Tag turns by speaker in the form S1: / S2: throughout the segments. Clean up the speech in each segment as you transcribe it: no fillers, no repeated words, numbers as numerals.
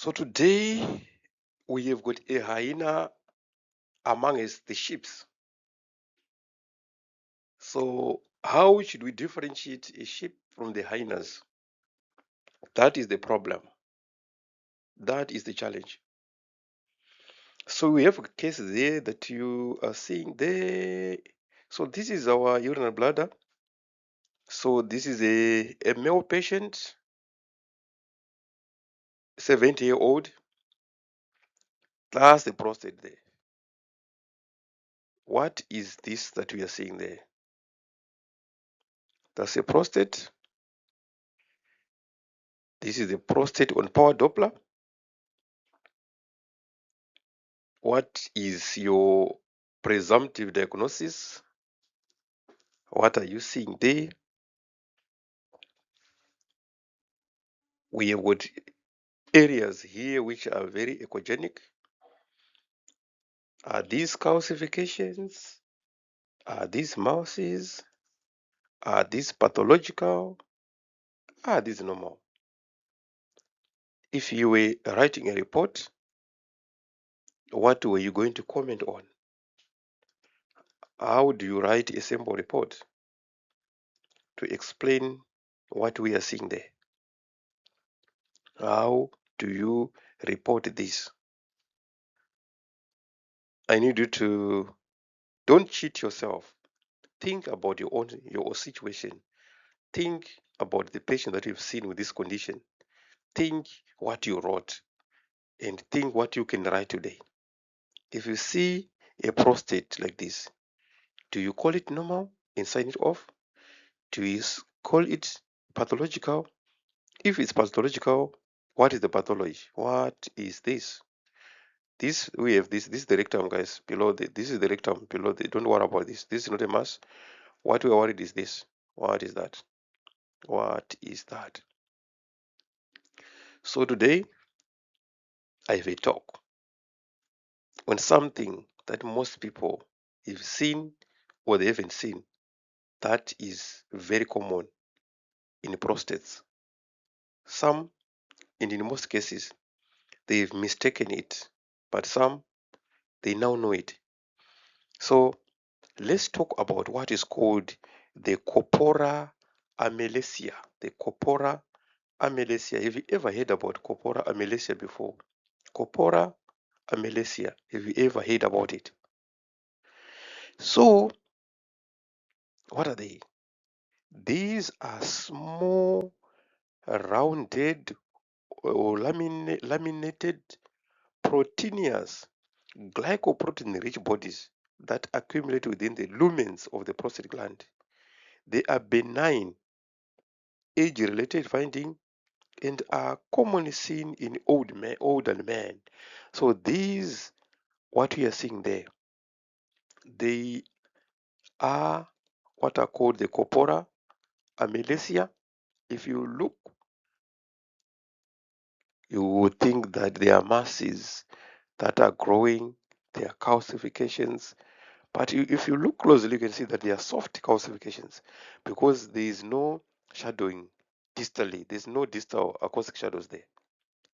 S1: So today we have got a hyena amongst the sheep. So how should we differentiate a sheep from the hyenas? That is the problem. That is the challenge. So we have a case there that you are seeing there. So this is our urinary bladder. So this is a male patient, 70-year-old, plus the prostate there. What is this that we are seeing there? That's a prostate. This is the prostate on power Doppler. What is your presumptive diagnosis? What are you seeing there? We have got areas here which are very echogenic. Are these calcifications? Are these mouses? Are these pathological? Are these normal? If you were writing a report, what were you going to comment on? How do you write a sample report to explain what we are seeing there? How do you report this? I need you to don't cheat yourself. Think about your situation. Think about the patient that you've seen with this condition. Think what you wrote and think what you can write today. If you see a prostate like this, do you call it normal and sign it off? Do you call it pathological? If it's pathological, what is the pathology? What is this? This we have this. This is the rectum, guys. Below this is the rectum. Below don't worry about this. This is not a mass. What we are worried is this. What is that? What is that? So today I have a talk on something that most people have seen or they haven't seen. That is very common in prostates. Some, and in most cases, they've mistaken it, but some they now know it. So let's talk about what is called the Corpora Amylacea. The Corpora Amylacea. Have you ever heard about Corpora Amylacea before? Corpora Amylacea. Have you ever heard about it? So what are they? These are small, rounded or laminated proteinous glycoprotein-rich bodies that accumulate within the lumens of the prostate gland. They are benign, age-related finding, and are commonly seen in older men. So these, what we are seeing there, they are what are called the Corpora Amylacea. If you look, you would think that they are masses that are growing, they are calcifications. But if you look closely, you can see that they are soft calcifications because there is no shadowing distally. There's no distal acoustic shadows there.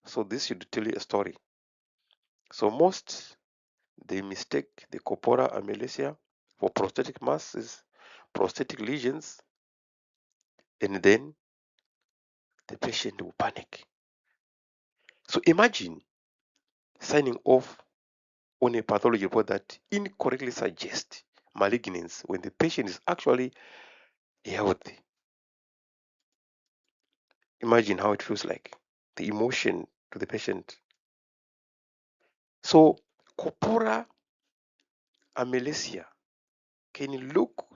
S1: So this should tell you a story. So most they mistake the Corpora Amylacea for prostatic masses, prostatic lesions, and then the patient will panic. So imagine signing off on a pathology report that incorrectly suggests malignancy when the patient is actually healthy. Imagine how it feels like, the emotion to the patient. So Corpora Amylacea can look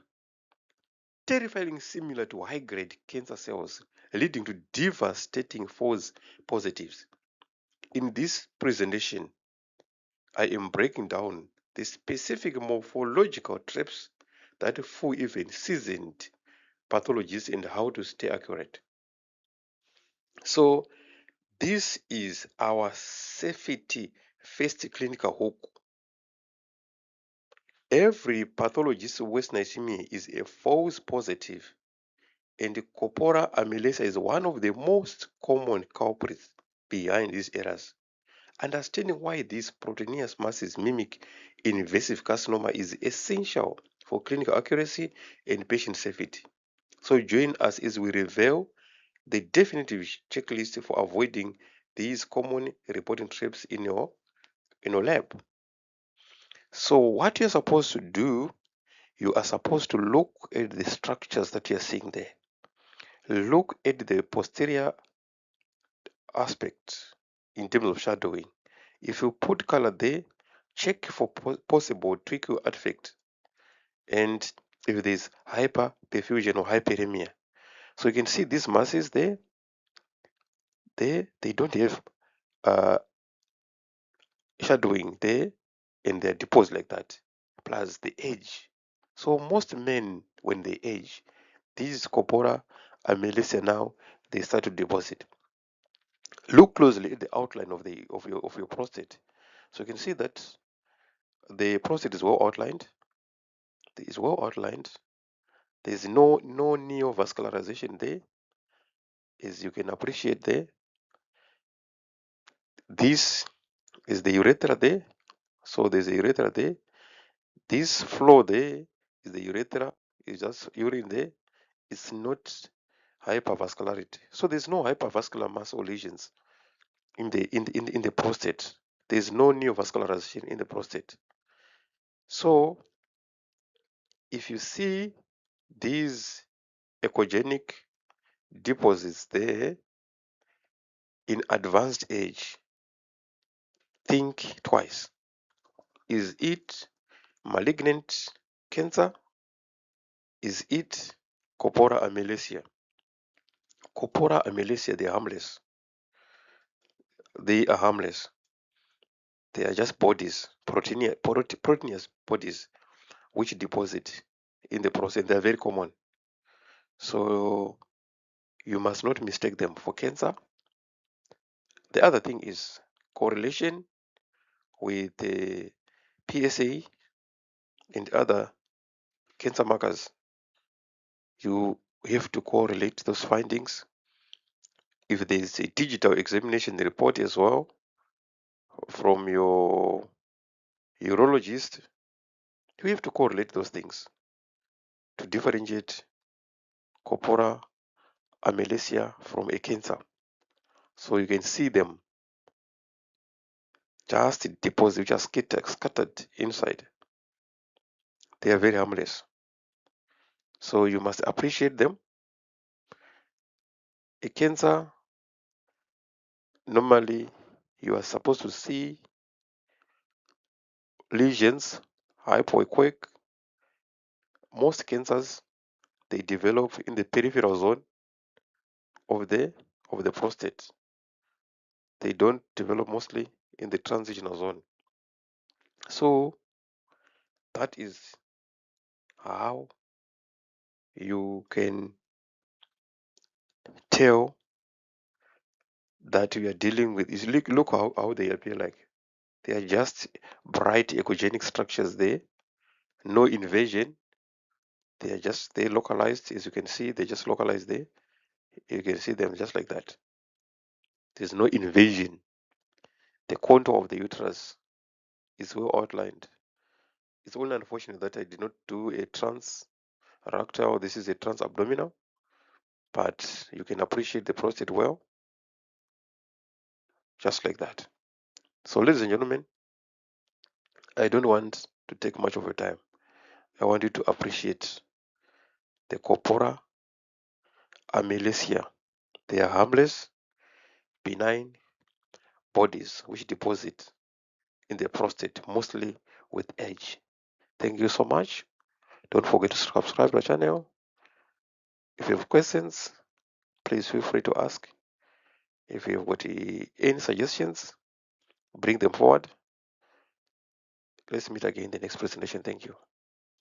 S1: terrifyingly similar to high-grade cancer cells, leading to devastating false positives. In this presentation, I am breaking down the specific morphological traps that fool even seasoned pathologists and how to stay accurate. So this is our safety first clinical hook. Every pathologist's West Nysmia is a false positive, and Corpora Amylacea is one of the most common culprits behind these errors. Understanding why these proteinous masses mimic invasive carcinoma is essential for clinical accuracy and patient safety. So join us as we reveal the definitive checklist for avoiding these common reporting traps in your lab. So what you're supposed to do, you are supposed to look at the structures that you're seeing there. Look at the posterior aspect in terms of shadowing. If you put color there, check for possible trichal artifact and if there's hyperperfusion or hyperemia. So you can see these masses there, they don't have shadowing there and they're deposed like that, plus the age. So most men, when they age, these Corpora Amylacea now, they start to deposit. Look closely at the outline of your prostate. So you can see that the prostate is well outlined. It is well outlined. There is no neovascularization there, as you can appreciate there. This is the urethra there. So there's a urethra there. This floor there is the urethra. It's just urine there. It's not hypervascularity. So there's no hypervascular mass or lesions in the prostate. There's no neovascularization in the prostate. So if you see these echogenic deposits there in advanced age, think twice. Is it malignant cancer? Is it Corpora Amylacea? Corpora Amylacea, they are harmless. They are harmless. They are just bodies, proteinous bodies, which deposit in the prostate. They are very common. So you must not mistake them for cancer. The other thing is correlation with the PSA and other cancer markers. You have to correlate those findings. If there is a digital examination report as well from your urologist, you have to correlate those things to differentiate Corpora Amylacea from a cancer. So you can see them just deposits which are scattered inside. They are very harmless. So you must appreciate them. A cancer, normally you are supposed to see lesions, hypoechoic. Most cancers, they develop in the peripheral zone of the prostate. They don't develop mostly in the transitional zone. So that is how you can tell that you are dealing with is look how they appear like. They are just bright echogenic structures there, no invasion. They localized, as you can see, they just localized there. You can see them just like that. There's no invasion. The contour of the uterus is well outlined. It's only unfortunate that I did not do a transrectal. This is a transabdominal, but you can appreciate the prostate well, just like that. So, ladies and gentlemen, I don't want to take much of your time. I want you to appreciate the Corpora Amylacea. They are harmless, benign bodies which deposit in the prostate, mostly with age. Thank you so much. Don't forget to subscribe to our channel. If you have questions, please feel free to ask. If you have got any suggestions, bring them forward. Let's meet again in the next presentation. Thank you.